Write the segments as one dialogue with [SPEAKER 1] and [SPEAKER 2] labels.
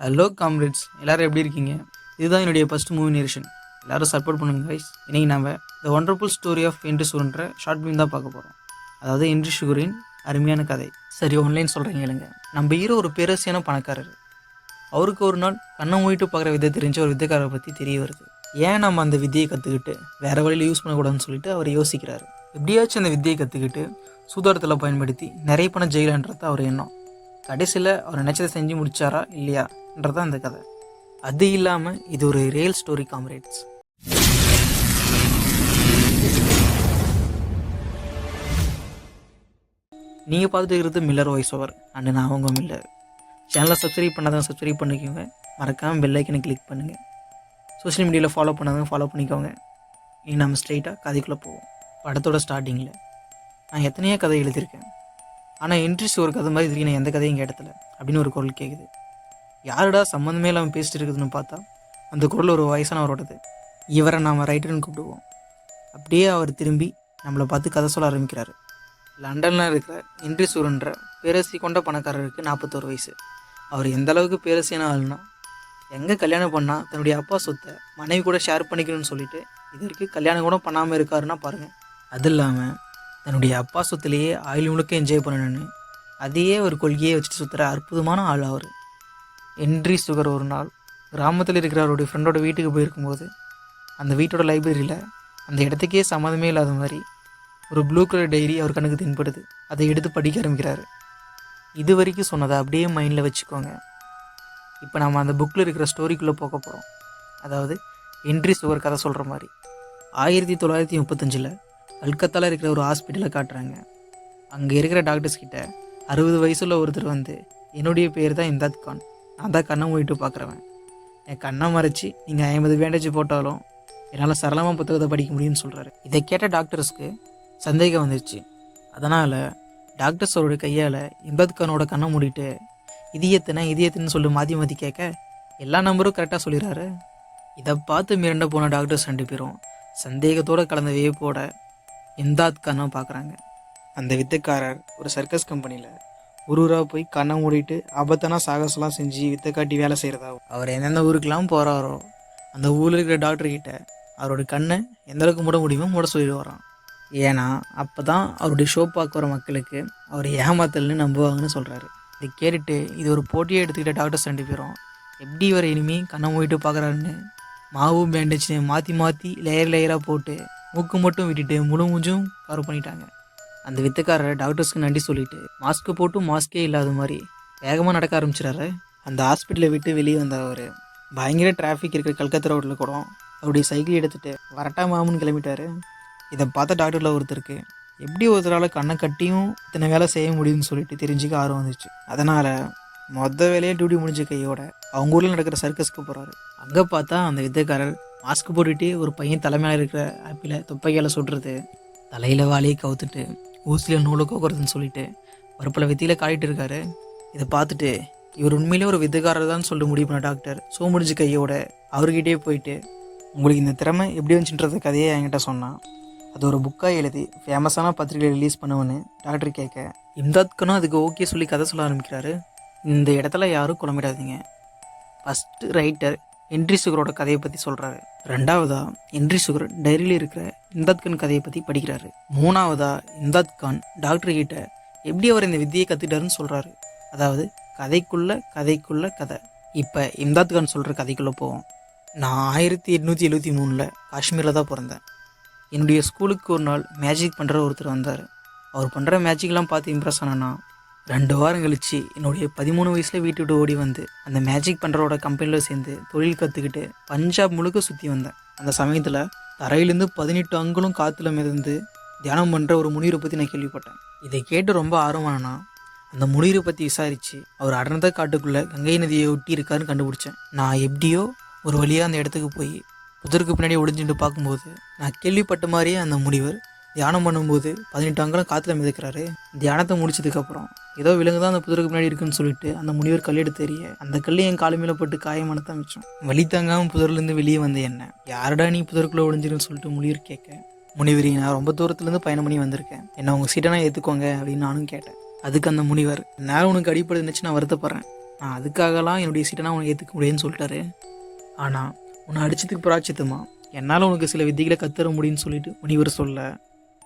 [SPEAKER 1] Hello comrades, எல்லோரும் எப்படி இருக்கீங்க? இதுதான் என்னுடைய ஃபஸ்ட் மூவி நேரேஷன். எல்லோரும் சப்போர்ட் பண்ணுங்க கைஸ். இன்றைக்கி நம்ம the wonderful story of entry சுகர்ன்ற ஷார்ட் ஃபிலிம் தான் பார்க்க போகிறோம். அதாவது என்ட்ரி சுகரின் அருமையான கதை. சரி, ஆன்லைன் சொல்கிறீங்க இல்லைங்க. நம்ம ஹீரோ ஒரு பேரரசியான பணக்காரர். அவருக்கு ஒரு நாள் கண்ணை மூடிட்டு பார்க்குற விதை தெரிஞ்ச ஒரு வித்தைக்காரரை பற்றி தெரிய வருது. ஏன் நம்ம அந்த வித்தியை கற்றுக்கிட்டு வேறு வழியில் யூஸ் பண்ணக்கூடாதுன்னு சொல்லிட்டு அவர் யோசிக்கிறாரு. எப்படியாச்சும் அந்த வித்தியை கற்றுக்கிட்டு சூதாட்டத்தில் பயன்படுத்தி நிறைய பணம் ஜெயிலான்றது அவர் எண்ணம். கடைசியில் அவர் நினச்சதை செஞ்சு முடிச்சாரா இல்லையான்றதான் அந்த கதை. அது இல்லாமல் இது ஒரு ரியல் ஸ்டோரி காம்ரேட்ஸ். நீங்கள் பார்த்துக்கிறது மில்லர் வாய்ஸ் ஓவர் அண்டு நான் அவங்க மில்லர். சேனலை சப்ஸ்கிரைப் பண்ணாதான் சப்ஸ்கிரைப் பண்ணிக்கோங்க. மறக்காமல் பெல் ஐக்கனை கிளிக் பண்ணுங்கள். சோஷியல் மீடியாவில் ஃபாலோ பண்ணாதான் ஃபாலோ பண்ணிக்கோங்க. இனி நம்ம ஸ்ட்ரைட்டாக கதைக்குள்ளே போவோம். படத்தோட ஸ்டார்டிங்கில் நான் எத்தனையோ கதை எழுதியிருக்கேன், ஆனால் இன்ட்ரெஸ்ட் ஒரு கதை மாதிரி திடீர்னு எந்த கதையும் கேட்டதில்ல அப்படின்னு ஒரு குரல் கேட்குது. யாருடா சம்மந்தமே இல்லாமல் பேசிட்டு இருக்குதுன்னு பார்த்தா அந்த குரல் ஒரு வயசானவரோடது. இவரை நாம் ரைட்டர்னு கூப்பிடுவோம். அப்படியே அவர் திரும்பி நம்மளை பார்த்து கதை சொல்ல ஆரம்பிக்கிறாரு. லண்டனில் இருக்கிற இன்ட்ரி சூரன்ற பேரரசி கொண்ட பணக்காரருக்கு 41 வயசு. அவர் எந்த அளவுக்கு பேரரசியான ஆளுனா, எங்கே கல்யாணம் பண்ணால் தன்னுடைய அப்பா சொத்தை மனைவி கூட ஷேர் பண்ணிக்கணும்னு சொல்லிட்டு இது வரைக்கும் கல்யாணம் கூட பண்ணாமல் இருக்காருன்னா பாருங்கள். அது இல்லாமல் தன்னுடைய அப்பா சொத்துலேயே ஆயுள் முழுக்க என்ஜாய் பண்ணணுன்னு அதையே ஒரு கொள்கையை வச்சுட்டு சுற்றுற அற்புதமான ஆள் அவர். என்ட்ரி சுகர் ஒரு நாள் கிராமத்தில் இருக்கிற அவருடைய ஃப்ரெண்டோட வீட்டுக்கு போயிருக்கும்போது அந்த வீட்டோட லைப்ரரியில் அந்த இடத்துக்கே சம்மந்தமே இல்லாத மாதிரி ஒரு ப்ளூ கலர் டைரி அவர் கண்ணுக்கு தென்படுது. அதை எடுத்து படிக்க ஆரம்பிக்கிறாரு. இது வரைக்கும் சொன்னதை அப்படியே மைண்டில் வச்சுக்கோங்க. இப்போ நம்ம அந்த புக்கில் இருக்கிற ஸ்டோரிக்குள்ளே போக போகிறோம். அதாவது என்ட்ரி சுகர் கதை சொல்கிற மாதிரி 1935 கல்கத்தாவில் இருக்கிற ஒரு ஹாஸ்பிட்டலில் காட்டுறாங்க. அங்கே இருக்கிற டாக்டர்ஸ் கிட்ட 60 வயசுள்ள ஒருத்தர் வந்து, என்னுடைய பேர் தான் இம்தாத் கான், நான் தான் கண்ணை மூடிட்டு பார்க்குறவன். என் கண்ணை மறைச்சி நீங்கள் 50 பேண்டேஜ் போட்டாலும் என்னால் சரளமாக புத்தகத்தை படிக்க முடியும்னு சொல்கிறாரு. இதை கேட்ட டாக்டர்ஸ்க்கு சந்தேகம் வந்துருச்சு. அதனால் டாக்டர்ஸ் அவருடைய கையால் இம்தாத் கானோட கண்ணை மூடிட்டு இதயத்தின்னு சொல்லி மாற்றி மாற்றி கேட்க எல்லா நம்பரும் கரெக்டாக சொல்லிடுறாரு. இதை பார்த்து மிரண்ட போன டாக்டர்ஸ் 2 பேரும் சந்தேகத்தோடு கலந்த வியப்போட இம்தாத் கானை பார்க்குறாங்க. அந்த வித்தைக்காரர் ஒரு சர்க்கஸ் கம்பெனியில் ஊராக போய் கண்ணை மூடிட்டு ஆபத்தான சாகசம்லாம் செஞ்சு வித்தை காட்டி வேலை செய்கிறதாகும். அவர் எந்தெந்த ஊருக்கெல்லாம் போகிறாரோ அந்த ஊரில் இருக்கிற டாக்டர்கிட்ட அவரோட கண்ணை எந்தளவுக்கு மூட முடியுமோ மூட சொல்லிட்டு வரான். ஏன்னா அப்போ தான் அவருடைய ஷோ பார்க்க வர மக்களுக்கு அவர் ஏமாத்தல்னு நம்புவாங்கன்னு சொல்கிறாரு. இதை கேட்டுட்டு இது ஒரு போட்டியை எடுத்துக்கிட்ட டாக்டர்ஸ் 2 பேரும் எப்படி இவர் இனிமேல் கண்ணை மூடிட்டு பார்க்குறாருன்னு மாவும் பேண்டேஜ்னு மாற்றி மாற்றி லேயராக போட்டு மூக்கு மட்டும் விட்டுட்டு முழு மூஞ்சும் கவர் பண்ணிட்டாங்க. அந்த வித்துக்காரர் டாக்டர்ஸ்க்கு நன்றி சொல்லிட்டு மாஸ்க்கு போட்டு மாஸ்கே இல்லாத மாதிரி வேகமாக நடக்க ஆரம்பிச்சிடாரு. அந்த ஹாஸ்பிட்டலை விட்டு வெளியே வந்த அவர் பயங்கர டிராஃபிக் இருக்கிற கல்கத்தா ரோட்டில் கூட அவருடைய சைக்கிள் எடுத்துகிட்டு வரட்டா மாமுன்னு கிளம்பிட்டார். இதை பார்த்த டாக்டரில் ஒருத்தருக்கு எப்படி ஒருத்தரால் கண்ணை கட்டியும் இத்தனை வேலை செய்ய முடியும்னு சொல்லிட்டு தெரிஞ்சுக்க ஆர்வம் வந்துச்சு. அதனால் வேலையே டியூட்டி முடிஞ்ச கையோட அவங்க ஊரில் நடக்கிற சர்க்கஸ்க்கு போகிறாரு. அங்கே பார்த்தா அந்த வித்தைக்காரர் மாஸ்க் போட்டுட்டு ஒரு பையன் தலைமையில் இருக்கிற ஆப்பில் துப்பையால் சுடுறது, தலையில் வாலியை கவுத்துட்டு ஊசியில் நூலை கோக்குறதுன்னு சொல்லிட்டு பருப்பில் வித்தியில் காட்டிகிட்டு இருக்காரு. இதை பார்த்துட்டு இவர் உண்மையிலே ஒரு வித்தைக்காரர் தான் சொல்லிட்டு முடிவு பண்ண டாக்டர் முடிஞ்ச கையோட அவர்கிட்டே போயிட்டு, உங்களுக்கு இந்த திறமை எப்படி வந்துச்சுன்றத கதையை என்கிட்ட சொன்னான். அது ஒரு புக்காக எழுதி ஃபேமஸான பத்திரிகையில் ரிலீஸ் பண்ணுவேன்னு டாக்டர் கேட்க இம்தாத் கானும் அதுக்கு ஓகே சொல்லி கதை சொல்ல ஆரம்பிக்கிறாரு. இந்த இடத்துல யாரும் குழம்பிடாதீங்க. ஃபஸ்ட்டு ரைட்டர் என்ட்ரி சுகரோட கதையை பற்றி சொல்கிறாரு. 2வதாக என்ட்ரி சுகர் டைரியில் இருக்கிற இம்தாத் கான் கதையை பற்றி படிக்கிறாரு. 3வதாக இம்தாத் கான் டாக்டர்கிட்ட எப்படி அவர் இந்த வித்தியை கற்றுக்கிட்டாருன்னு சொல்கிறாரு. அதாவது கதைக்குள்ள கதை. இப்போ இம்தாத் கான் சொல்கிற கதைக்குள்ளே போவோம். நான் 1873 காஷ்மீரில் தான் பிறந்தேன். என்னுடைய ஸ்கூலுக்கு ஒரு நாள் மேஜிக் பண்ணுற ஒருத்தர் வந்தார். அவர் பண்ணுற மேஜிக்லாம் பார்த்து இம்ப்ரெஸ் ஆனா 2 வாரம் கழித்து என்னுடைய 13 வயசில் வீட்டு விட்டு ஓடி வந்து அந்த மேஜிக் பண்ணுறோட கம்பெனியில் சேர்ந்து தொழில் கற்றுக்கிட்டு பஞ்சாப் முழுக்க சுற்றி வந்தேன். அந்த சமயத்தில் தரையிலேருந்து 18 அங்குலம் காற்றுல மிதந்து தியானம் பண்ணுற ஒரு முனிவரை பற்றி நான் கேள்விப்பட்டேன். இதை கேட்டு ரொம்ப ஆர்வமானா அந்த முனிவரை பற்றி விசாரித்து அவர் அடர்ந்த காட்டுக்குள்ளே கங்கை நதியை ஒட்டி இருக்காருன்னு கண்டுபிடிச்சேன். நான் எப்படியோ ஒரு வழியாக அந்த இடத்துக்கு போய் புதருக்கு பின்னாடி ஒளிஞ்சுட்டு பார்க்கும்போது நான் கேள்விப்பட்ட மாதிரியே அந்த முனிவர் தியானம் பண்ணும்போது 18 அங்குலம் காற்றுல மிதக்கிறாரு. தியானத்தை முடிச்சதுக்கப்புறம் ஏதோ விலங்கு தான் அந்த புதருக்கு முன்னாடி இருக்குன்னு சொல்லிட்டு அந்த முனிவர் கல் எடுத்து எறிய அந்த கல் என் காலு மேலே பட்டு காயமானதான் மிச்சம். வலி தாங்காமல் புதர்லேருந்து வெளியே வந்த என்ன, யாரடா நீ புதருக்குள்ளே ஒளிஞ்சிருன்னு சொல்லிட்டு முனிவர் கேட்க, முனிவரி நான் ரொம்ப தூரத்துலேருந்து பயணம் பண்ணி வந்திருக்கேன், என்னை உங்கள் சீட்டனா ஏற்றுக்கோங்க அப்படின்னு நானும் கேட்டேன். அதுக்கு அந்த முனிவர், நேரம் உனக்கு அடிப்படை இருந்துச்சு, நான் வருத்தப்படுறேன், நான் அதுக்காகலாம் என்னுடைய சீட்டை நான் உனக்கு ஏற்றுக்க முடியும்னு சொல்லிட்டாரு. ஆனால் உன்னை அடிச்சதுக்கு பிராச்சித்தமா என்னால் உனக்கு சில வித்திகளை கற்றுற முடியும்னு சொல்லிட்டு முனிவர் சொல்ல,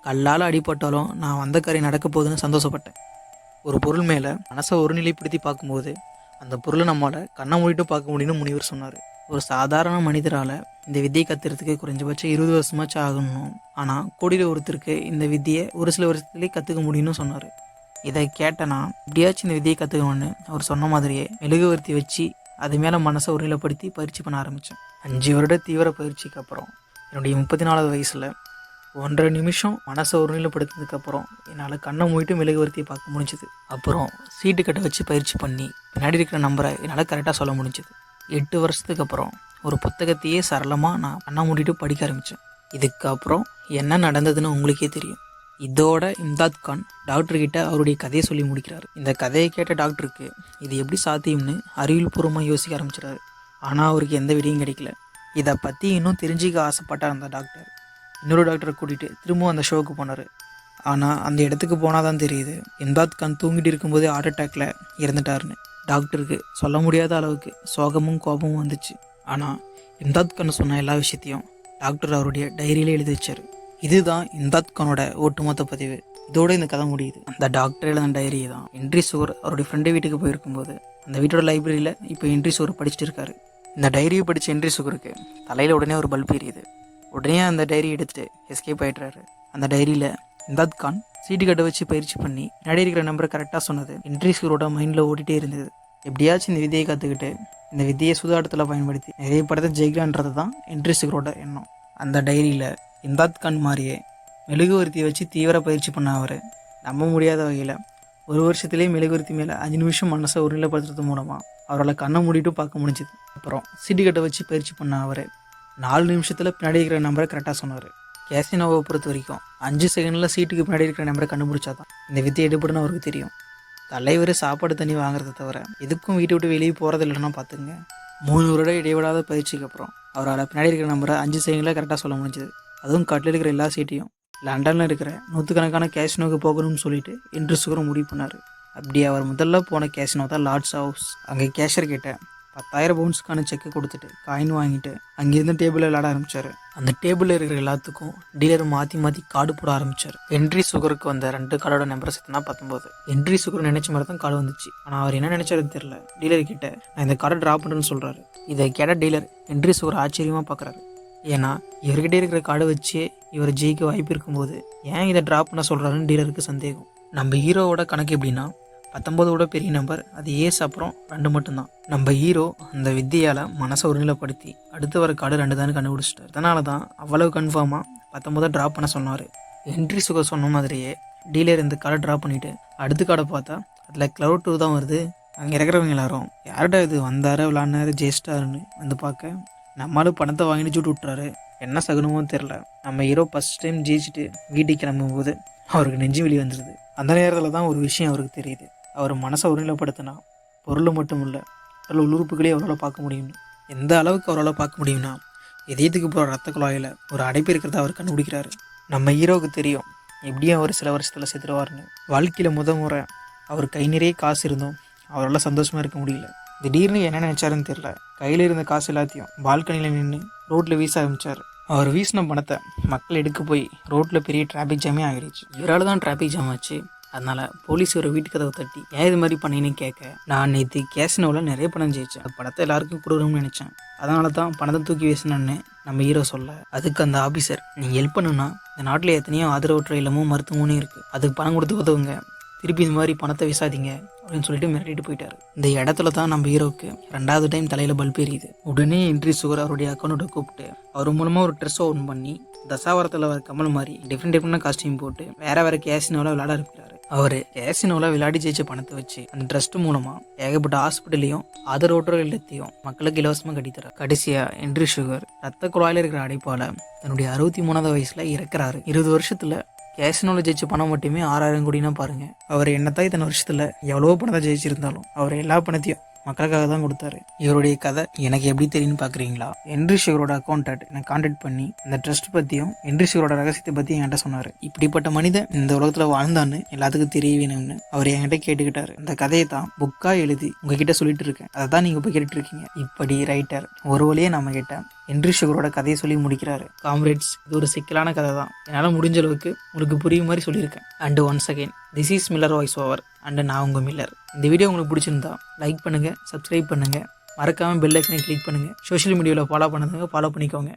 [SPEAKER 1] கல்லால் அடிபட்டாலும் நான் வந்த காரியம் நடக்க போகுதுன்னு சந்தோஷப்பட்டேன். ஒரு பொருள் மேலே மனசை ஒருநிலைப்படுத்தி பார்க்கும்போது அந்த பொருளை நம்மளால் கண்ணை மூடிட்டு பார்க்க முடியும்னு முனிவர் சொன்னார். ஒரு சாதாரண மனிதரால் இந்த வித்தியை கற்றுறதுக்கு குறைஞ்சபட்சம் 20 வருஷமாச்சும் ஆகணும். ஆனால் கோடியில் ஒருத்தருக்கு இந்த வித்தியை ஒரு சில வருஷத்துலேயே கற்றுக்க முடியும்னு சொன்னார். இதை கேட்டேன்னா எப்படியாச்சும் இந்த வித்தியை கற்றுக்கணும்னு அவர் சொன்ன மாதிரியே மெழுகுவர்த்தி வச்சு அது மேலே மனசை ஒருநிலைப்படுத்தி பயிற்சி பண்ண ஆரம்பித்தேன். 5 வருட தீவிர பயிற்சிக்கு அப்புறம் என்னுடைய 34வது வயசில் 1.5 நிமிஷம் மனசை ஒருநிலைப்படுத்தினதுக்கப்புறம் என்னால் கண்ணை மூடிட்டு மெழுகுவர்த்தியை பார்க்க முடிஞ்சுது. அப்புறம் சீட்டு கட்டை வச்சு பயிற்சி பண்ணி பின்னாடி இருக்கிற நம்பரை என்னால் கரெக்டாக சொல்ல முடிஞ்சுது. 8 வருஷத்துக்கு அப்புறம் ஒரு புத்தகத்தையே சரளமாக நான் கண்ணை மூடிட்டு படிக்க ஆரம்பித்தேன். இதுக்கப்புறம் என்ன நடந்ததுன்னு உங்களுக்கே தெரியும். இதோட இம்தாத் கான் டாக்டர்கிட்ட அவருடைய கதையை சொல்லி முடிக்கிறார். இந்த கதையை கேட்ட டாக்டருக்கு இது எப்படி சாத்தியம்னு அறிவியல் பூர்வமாக யோசிக்க ஆரம்பிச்சிடாரு. ஆனால் அவருக்கு எந்த விடையும் கிடைக்கல. இதை பற்றி இன்னும் தெரிஞ்சிக்க ஆசைப்பட்டார் அந்த டாக்டர். இன்னொரு டாக்டரை கூட்டிகிட்டு திரும்பவும் அந்த ஷோவுக்கு போனார். ஆனால் அந்த இடத்துக்கு போனால் தான் தெரியுது இம்தாத் கான் தூங்கிட்டு இருக்கும்போதே ஹார்ட் அட்டாக்ல இறந்துட்டாருன்னு. டாக்டருக்கு சொல்ல முடியாத அளவுக்கு சோகமும் கோபமும் வந்துச்சு. ஆனால் இம்தாத் கான் சொன்ன எல்லா விஷயத்தையும் டாக்டர் அவருடைய டைரியிலே எழுதி வச்சார். இதுதான் இம்தாத் கானோட ஒட்டுமொத்த பதிவு. இதோட இந்த கதை முடியுது. அந்த டாக்டர் எழுதின டைரி தான் என்ட்ரி சுகர் அவருடைய ஃப்ரெண்டு வீட்டுக்கு போயிருக்கும்போது அந்த வீட்டோட லைப்ரரியில் இப்போ என்ட்ரி சுகர் படிச்சுட்டு இருக்காரு. இந்த டைரியை படித்த என்ட்ரி சுகருக்கு தலையில் உடனே ஒரு பல்ப் எரியுது. உடனே அந்த டைரி எடுத்துகிட்டு எஸ்கேப் ஆகிட்டுறாரு. அந்த டைரியில் இம்தாத் கான் சீட்டு கட்டை வச்சு பயிற்சி பண்ணி பின்னாடி இருக்கிற நம்பரை கரெக்டாக சொன்னது என்ட்ரி சுகரோட மைண்டில் ஓடிட்டே இருந்தது. எப்படியாச்சும் இந்த விதியை கற்றுக்கிட்டு இந்த விதியை சூதாட்டத்தில் பயன்படுத்தி நிறைய படத்தை ஜெயிக்கலான்றது தான் என்ட்ரி சுகரோட எண்ணம். அந்த டைரியில் இம்தாத் கான் மாதிரியே மெழுகுவர்த்தியை வச்சு தீவிர பயிற்சி பண்ண அவர் நம்ப முடியாத வகையில் 1 வருஷத்துலேயே மெழுகுவர்த்தி மேலே 5 நிமிஷம் மனசை ஒருநிலைப்படுத்துறது மூலமாக அவரால் கண்ணை மூடிட்டு பார்க்க முடிஞ்சுது. அப்புறம் சீட்டு கட்டை வச்சு பயிற்சி பண்ண அவர் 4 நிமிஷத்தில் பின்னாடி இருக்கிற நம்பரை கரெக்டாக சொன்னார். கேசினோவை பொறுத்த வரைக்கும் 5 செகண்டில் சீட்டுக்கு பின்னாடி இருக்கிற நம்பரை கண்டுபிடிச்சாதான் இந்த வித்தியை எடுபடுன்னு அவருக்கு தெரியும். தலைவர் சாப்பாடு தண்ணி வாங்குறத தவிர எதுக்கும் வீட்டை விட்டு வெளியே போகிறது இல்லைன்னா பார்த்துங்க. 3 வருட இடைவிடாத பயிற்சிக்கு அப்புறம் அவரால் பின்னாடி இருக்கிற நம்பரை 5 செகண்டில் கரெக்டாக சொல்ல முடிஞ்சது. அதுவும் கட்டில் இருக்கிற எல்லா சீட்டையும் லண்டனில் இருக்கிற 100கணக்கான கேசினோவுக்கு போகணும்னு சொல்லிட்டு என்ட்ரி சுகரும் முடிவு பண்ணார். அப்படி அவர் முதல்ல போன கேசினோ தான் லார்ட்ஸ் ஹவுஸ். அங்கே கேஷியர் கிட்ட 10,000 பவுண்ட்ஸ்க்கான செக்கு கொடுத்துட்டு காயின் வாங்கிட்டு அங்கேருந்து டேபிளில் விளாட ஆரம்பித்தார். அந்த டேபிளில் இருக்கிற எல்லாத்துக்கும் டீலர் மாற்றி மாற்றி கார்டு போட ஆரம்பித்தார். என்ட்ரி சுகருக்கு வந்த 2 கார்டோட நம்பரை சேர்த்துனா 19. என்ட்ரி சுகர் நினைச்ச மாதிரி தான் கார்டு வந்துச்சு. ஆனால் அவர் என்ன நினைச்சாருன்னு தெரியல. டீலர் கிட்ட நான் இந்த கார்டை ட்ராப் பண்ணுறேன்னு சொல்கிறாரு. இதை கேட்ட டீலர் என்ட்ரி சுகர் ஆச்சரியமாக பார்க்குறாரு. ஏன்னா இவர்கிட்ட இருக்கிற கார்டை வச்சு இவர் ஜெயிக்க வாய்ப்பு இருக்கும்போது ஏன் இதை ட்ராப் பண்ண சொல்கிறாருன்னு டீலருக்கு சந்தேகம். நம்ம ஹீரோவோட கணக்கு எப்படின்னா 19ஓட பெரிய நம்பர் அது ஏஸ், அப்புறம் 2 மட்டும்தான். நம்ம ஹீரோ அந்த வித்தியால் மனசை ஒருநிலைப்படுத்தி அடுத்து வர கார்டு 2 தான் கண்டுபிடிச்சிட்டார். அதனால தான் அவ்வளவு கன்ஃபார்மாக 19 ட்ராப் பண்ண சொன்னார். என்ட்ரி சுகர் சொன்ன மாதிரியே டீலர் இந்த கார்டை ட்ராப் பண்ணிவிட்டு அடுத்த கார்டை பார்த்தா அதில் Cloud 2 தான் வருது. அங்கே இருக்கிறவங்க எல்லாரும் யார்டா இது வந்தார் விளாட்னாரு ஜெயிச்சிட்டாருன்னு வந்து பார்க்க நம்மளும் பணத்தை வாங்கிட்டு சூட்டு விட்டுறாரு. என்ன சகுனமோ தெரில. நம்ம ஹீரோ ஃபஸ்ட் டைம் ஜெயிச்சுட்டு வீட்டுக்கு கிளம்பும்போது அவருக்கு நெஞ்சு வெளியே வந்துடுது. அந்த நேரத்தில் தான் ஒரு விஷயம் அவருக்கு தெரியுது. அவர் மனசை ஒருநிலைப்படுத்தினா பொருள் மட்டும் இல்லை, அதில் உறுப்புகளே அவரால் பார்க்க முடியும்னு. எந்த அளவுக்கு அவரால் பார்க்க முடியும்னா இதயத்துக்கு போகிற ரத்த குழாயில் ஒரு அடைப்பு இருக்கிறத அவர் கண்டுபிடிக்கிறாரு. நம்ம ஹீரோவுக்கு தெரியும் எப்படியும் அவர் சில வருஷத்தில் செத்துருவார்னு. வாழ்க்கையில் முறை அவர் கை நிறைய காசு இருந்தோம் அவரால் சந்தோஷமாக இருக்க முடியல. திடீர்னு என்ன நினச்சாருன்னு தெரில. கையில் இருந்த காசு எல்லாத்தையும் பால்கனியில் நின்று ரோட்டில் வீச ஆரம்பித்தார். அவர் வீசின பணத்தை மக்கள் எடுக்க போய் ரோட்டில் பெரிய டிராஃபிக் ஜாமே ஆகிடுச்சு. இவரால் தான் டிராஃபிக் ஜாம் ஆச்சு. அதனால் போலீஸ் ஒரு வீட்டு கதவை தட்டி ஏன் இது மாதிரி பண்ணின்னு கேட்க, நான் நேற்று கேசினோவில் நிறைய பணம் ஜெயித்தேன், அந்த பணத்தை எல்லாருக்கும் கொடுக்கணும்னு நினச்சேன், அதனால தான் பணத்தை தூக்கி வீசினேன்னு நம்ம ஹீரோ சொல்ல, அதுக்கு அந்த ஆஃபீஸர் நீங்கள் ஹெல்ப் பண்ணுன்னா இந்த நாட்டில் எத்தனையோ ஆதரவற்ற இல்லமும் மருத்துவமும் இருக்குது, அதுக்கு பணம் கொடுத்து உதவுங்க, திருப்பி இந்த மாதிரி பணத்தை வீசாதீங்க அப்படின்னு சொல்லிட்டு மிரட்டிட்டு போயிட்டாரு. இந்த இடத்துல தான் நம்ம ஹீரோவுக்கு 2வது டைம் தலையில் பல்ப் எரியுது. உடனே என்ட்ரி சுகர் அவருடைய அக்கௌண்ட்டை கூப்பிட்டு அவர் மூலமாக ஒரு ட்ரெஸ் ஓப்பன் பண்ணி தசாவரத்தில் வர கமல் மாதிரி டிஃப்ரெண்டான காஸ்டியூம் போட்டு வேற கேசினோவில் விளையாட இருக்கிறாரு. அவர் கேசினோவில் விளையாடி ஜெயிச்ச பணத்தை வச்சு அந்த ட்ரஸ்ட் மூலமாக ஏகப்பட்ட ஹாஸ்பிட்டலையும் ஆதரவற்ற இல்லத்தையும் மக்களுக்கு இலவசமாக கட்டித்தரார். கடைசியாக என்ட்ரி சுகர் ரத்த குழாயில் இருக்கிற அடைப்பால் தன்னுடைய 63வது வயசில் இறக்குறாரு. 20 வருஷத்தில் கேசினோவில் ஜெயிச்ச பணம் மட்டுமே 6,000 கோடினா பாருங்கள். அவர் என்னத்தான் இத்தனை வருஷத்தில் எவ்வளோ பணத்தை ஜெயிச்சிருந்தாலும் அவர் எல்லா பணத்தையும் மக்களுக்காக தான் கொடுத்தாரு. இவருடைய கதை எனக்கு எப்படி தெரியும்னு பார்க்குறீங்களா? ஹென்றி ஷுகரோட அக்கௌண்டன்ட் எனக்கு கான்டாக்ட் பண்ணி இந்த ட்ரஸ்ட் பற்றியும் ஹென்றி ஷுகரோட ரகசியத்தை பற்றியும் என்கிட்ட சொன்னார். இப்படிப்பட்ட மனிதன் இந்த உலகத்தில் வாழ்ந்தான்னு எல்லாத்துக்கும் தெரிய வேணும்னு அவர் என்கிட்ட கேட்டுக்கிட்டாரு. அந்த கதையை தான் புக்காக எழுதி உங்ககிட்ட சொல்லிட்டு இருக்கேன். அதை தான் நீங்கள் போய் கேட்டுட்டு இருக்கீங்க. இப்படி ரைட்டர் ஒரு வழியே நம்ம கிட்ட ஹென்றி ஷுகரோட கதையை சொல்லி முடிக்கிறாரு. காம்ரேட்ஸ், இது ஒரு சிக்கலான கதை தான். என்னால் முடிஞ்ச அளவுக்கு உங்களுக்கு புரியும் மாதிரி சொல்லியிருக்கேன். And once again, this is Miller voice over and நான் உங்கள் மில்லர். இந்த வீடியோ உங்களுக்கு பிடிச்சிருந்தா லைக் பண்ணுங்கள், சப்ஸ்கிரைப் பண்ணுங்கள், மறக்காமல் பெல் ஐக்கனை கிளிக் பண்ணுங்கள். சோஷியல் மீடியாவில் ஃபாலோ பண்ணதுங்க ஃபாலோ பண்ணிக்கோங்க.